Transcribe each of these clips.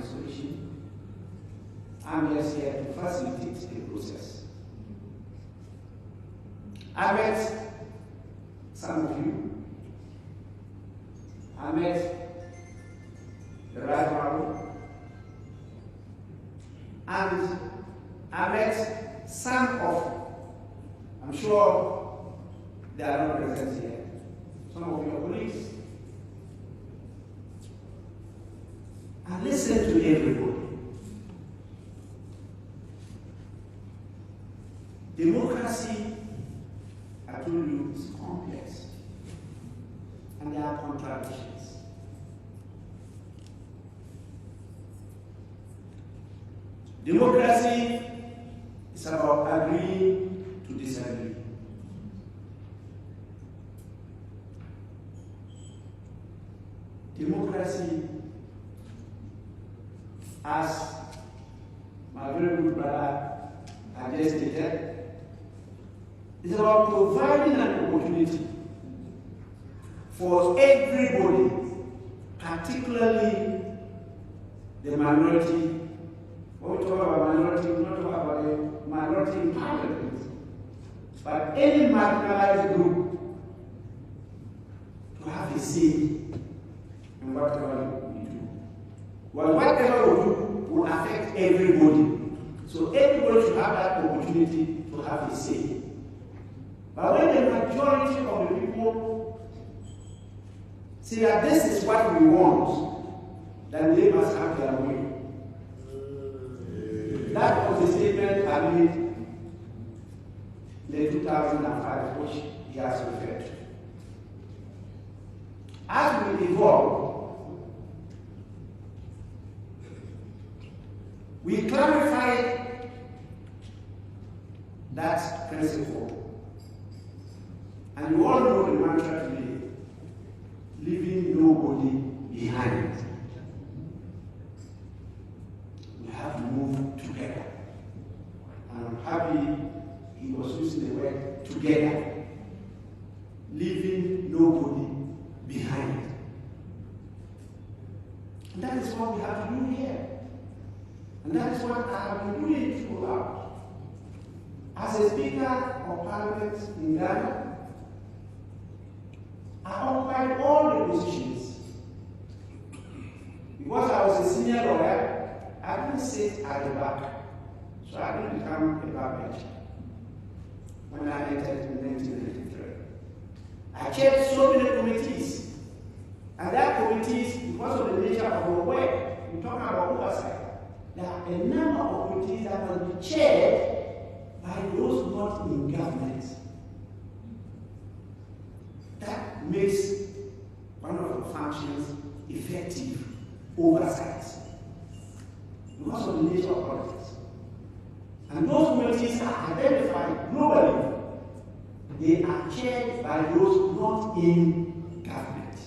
find a solution. I'm just here to facilitate the process. I met some of you. I met the Right Honorable, and I met some of, I'm sure they are not present here, some of your colleagues. I listened to everybody. Democracy, I told you, is complex, and there are contradictions. Democracy is about agreeing to disagree. Democracy, as my very good brother had just stated, is about providing an opportunity for everybody, particularly the minority. When we talk about minority, we don't talk about the minority in parliament, but any marginalized group to have a say in whatever we do. Well, whatever we do will affect everybody. So everybody should have that opportunity to have a say. But when the majority of the people say that this is what we want, then they must have their way. That was the statement I made in 2005, which he has referred to. As we evolve, we clarified that principle. And you all know the mantra today, leaving nobody behind. We have to move together. And I'm happy he was using the word together, leaving nobody behind. And that is what we have to do here. And that is what I have been doing throughout. As a Speaker of Parliament in Ghana, I occupied all the positions. Because I was a senior lawyer, I didn't sit at the back. So I didn't become a backbencher when I entered in 1993. I chaired so many committees. And that committees, because of the nature of our work, we talk about oversight. There are a number of committees that must be chaired by those not in government. That makes one of the functions effective oversight because of the nature of politics. And those committees are identified globally. They are chaired by those not in government.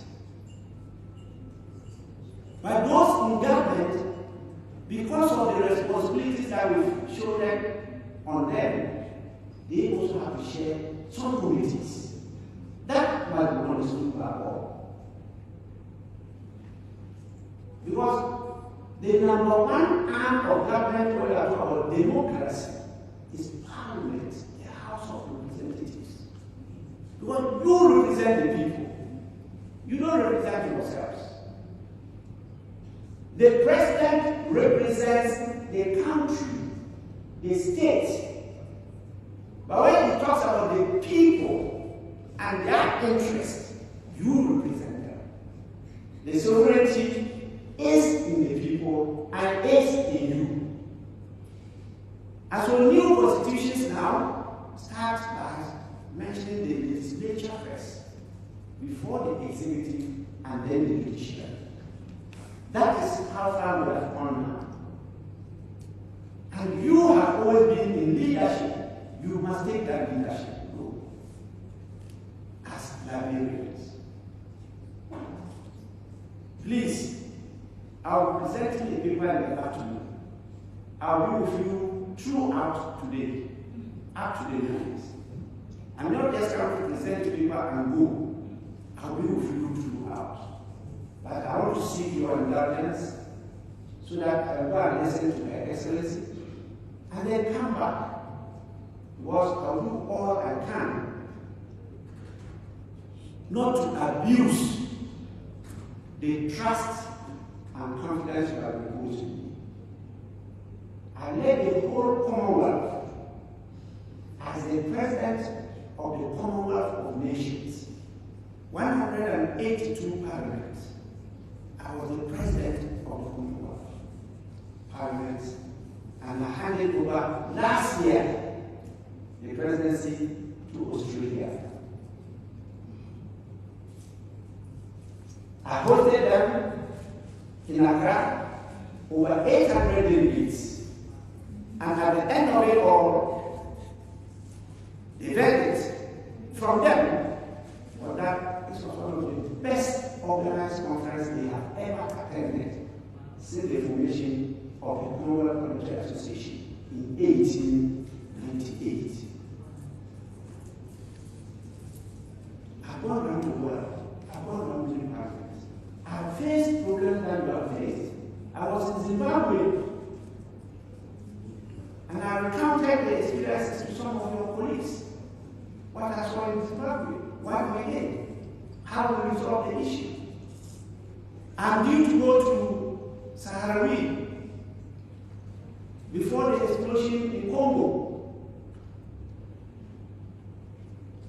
But those in government, because of the responsibilities that we've shown on them, they also have to share some committees. That must be understood by all. Because the number one arm of government when we are talking about democracy is Parliament, the House of Representatives. Because you represent the people. You don't represent yourselves. The president represents the country, the state. But when he talks about the people and their interests, you represent them. The sovereignty is in the people and is in you. As for new constitutions now, start by mentioning the legislature first, before the executive and then the judiciary. That is how far we have gone now. And you have always been in leadership. You must take that leadership role as librarians. Please, I'll be presenting a paper in the afternoon. I'll be with you throughout today, up to the night. I'm not just going to present the paper and go. I'll be with you throughout. But I want to seek your indulgence so so that I go and listen to Her Excellency, and then come back. Because I'll do all I can not to abuse the trust and confidence you have reposed in me. I led the whole Commonwealth as the President of the Commonwealth of Nations, 182 parliaments. I was the President of the Commonwealth parliaments, and I handed over last year the presidency to Australia. I hosted them in Accra, over 800 delegates, and at the end of it all, the verdict from them was that this was one of the best organized conferences they have ever attended since the formation of the Commonwealth Monetary Association in 1898. I've gone around the world, I've gone around the parliaments, I've faced problems that you have faced. I was in Zimbabwe, and I recounted the experiences to some of your colleagues. What I saw in Zimbabwe, what we did, how we resolved the issue. I'm due to go to Sahrawi before the explosion in Congo.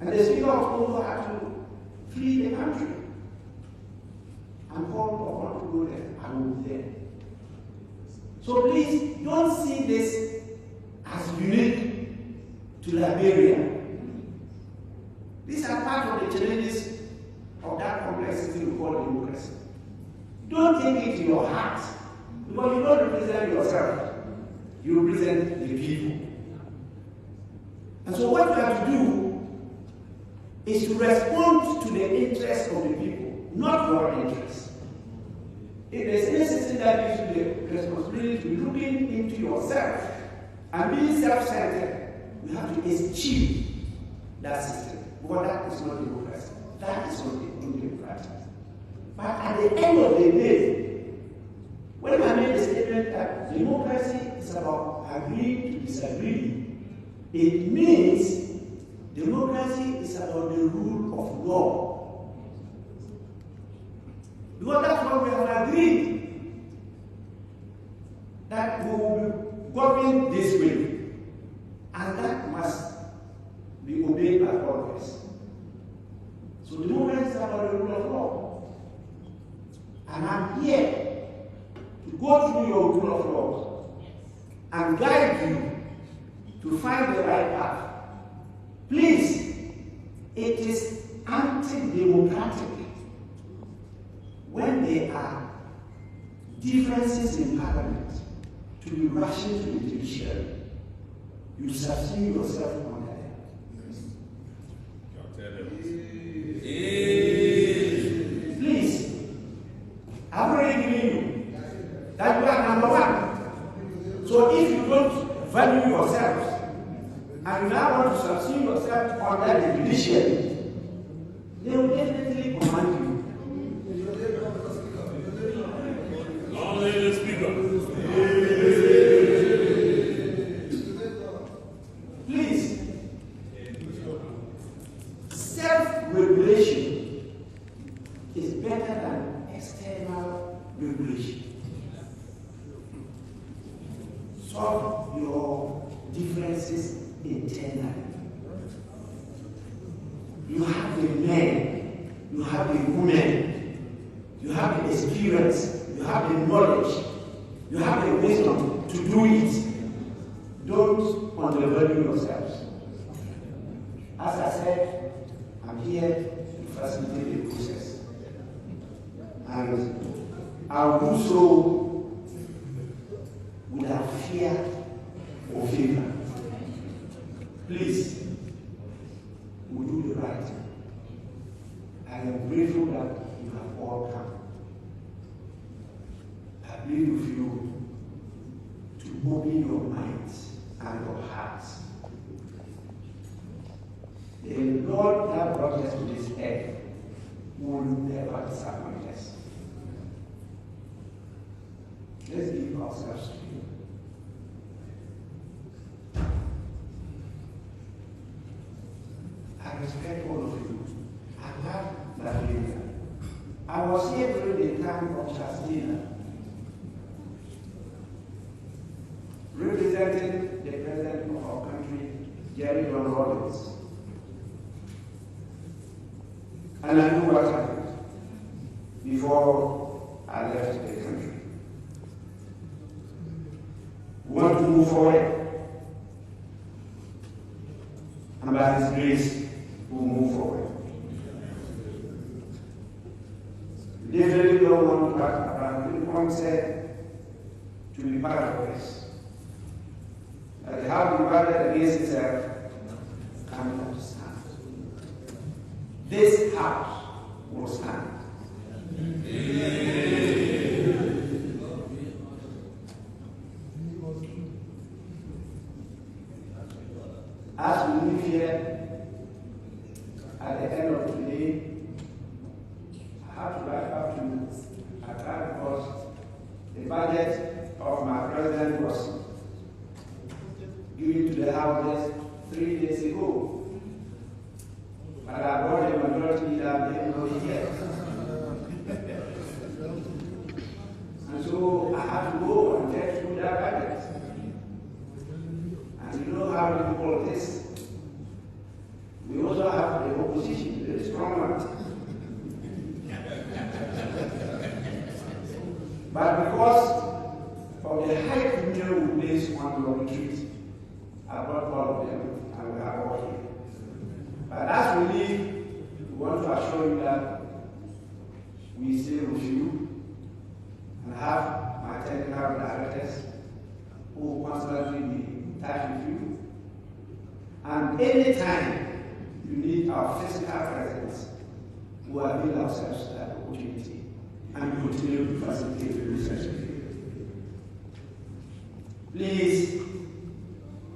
And the Speaker of Congo had to flee the country. I'm called upon to go there. I will be there. So please don't see this as unique to Liberia. These are part of the challenges of that complexity we call democracy. Don't take it to your heart, because you don't represent yourself. You represent the people. And so what you have to do is to respond to the interests of the people, not your interests. If there's any system that gives you the responsibility to be looking into yourself and being self-centered, you have to eschew that system. Because that is not democracy. That is not democracy. But at the end of the day, when I made the statement that democracy is about agreeing to disagree, it means democracy is about the rule of law. Because that's what we have agreed, that we will be governed this way, and that must be obeyed by all of us. So democracy is about the rule of law. And I'm here to go through your rule of law and guide you to find the right path. Please, it is anti-democratic when there are differences in Parliament to be rushing to the judiciary. You subsume yourself on that. Please, I've already given you that you are number one. So if you don't value yourself and you now want to subsume yourself under the judiciary, they will definitely command you. Long live the Speaker. Please, self-regulation is better than external regulation. Solve your differences internally. You have the men, you have the women, you have the experience, you have the knowledge, you have the wisdom to do it. Don't undervalue yourselves. As I said, I'm here to facilitate the process. And I'll do so without fear or favor. Please, we'll do the right. I am grateful that you have all come. I plead with you to open your minds and your hearts. The Lord that brought us to this earth will never disappoint us. Let's give ourselves to Him. I respect all of you. I love Nigeria. I was here during the time of Chastina, representing the president of our country, Jerry John Rollins. And I knew what happened before I left the country. We want to move forward. And by His grace, we'll move forward. We definitely don't want to part about the concept to be part of this. That the house divided against itself cannot stand. This house will stand. As we live here, at the end of the day, I have to write up to Accra because the budget of my president was given to the House 3 days ago. But I brought the majority leader and they know here. And so I have to go and get through that budget. And you know how difficult it is. We also have the opposition, very strong one. But because of the high premium we place on your retreat, I brought all of them and we are all here. But as we leave, we want to assure you that we stay with you and have my technical directors who will constantly be in touch with you. And anytime you need our physical presence, we avail ourselves to that opportunity and continue to facilitate the research with you. Please,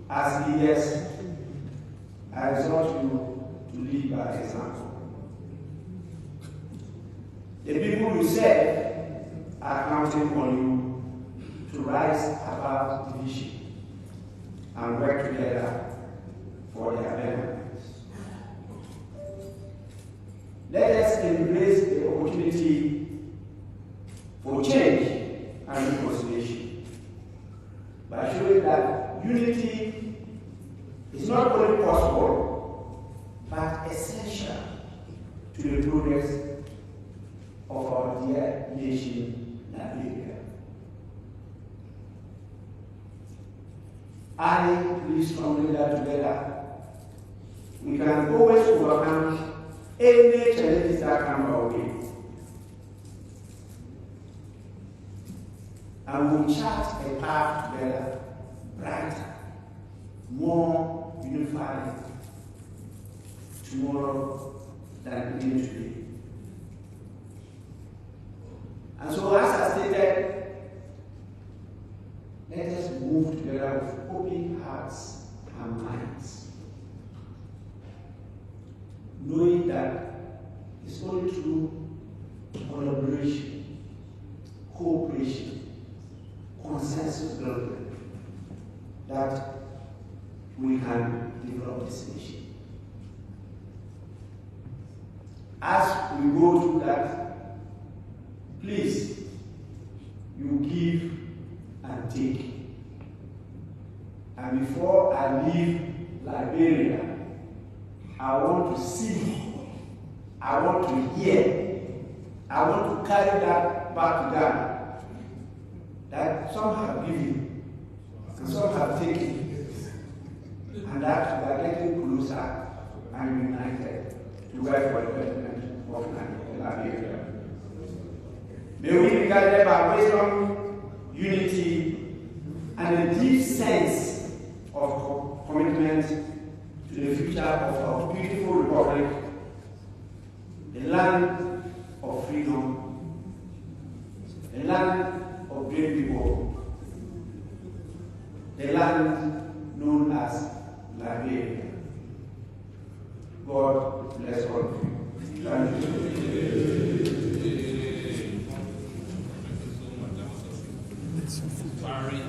as leaders, I exhort you to lead by example. The people you serve are counting on you to rise above division and work together for their betterment. Let us embrace the opportunity for change and reconciliation by showing that unity is not only possible but essential to the progress of our dear nation, Nigeria. I believe strongly that together we can always overcome any challenges that come our way. And we'll chart a path together, brighter, more unified tomorrow than we did today. And so, as I stated, let us move together with open hearts and minds, knowing that it's only through collaboration, cooperation, consensus building that we can develop this nation. As we go through that, please, you give and take. And before I leave Liberia, I want to see, I want to hear, I want to carry that back to Ghana. That some have given and some have taken, and that we are getting closer and united to work for the betterment of Liberia. May we be guided by wisdom, unity, and a deep sense of commitment to the future of our beautiful republic, the land of freedom, the land of great people, the land known as Liberia. God bless all of you. Thank you. Sorry.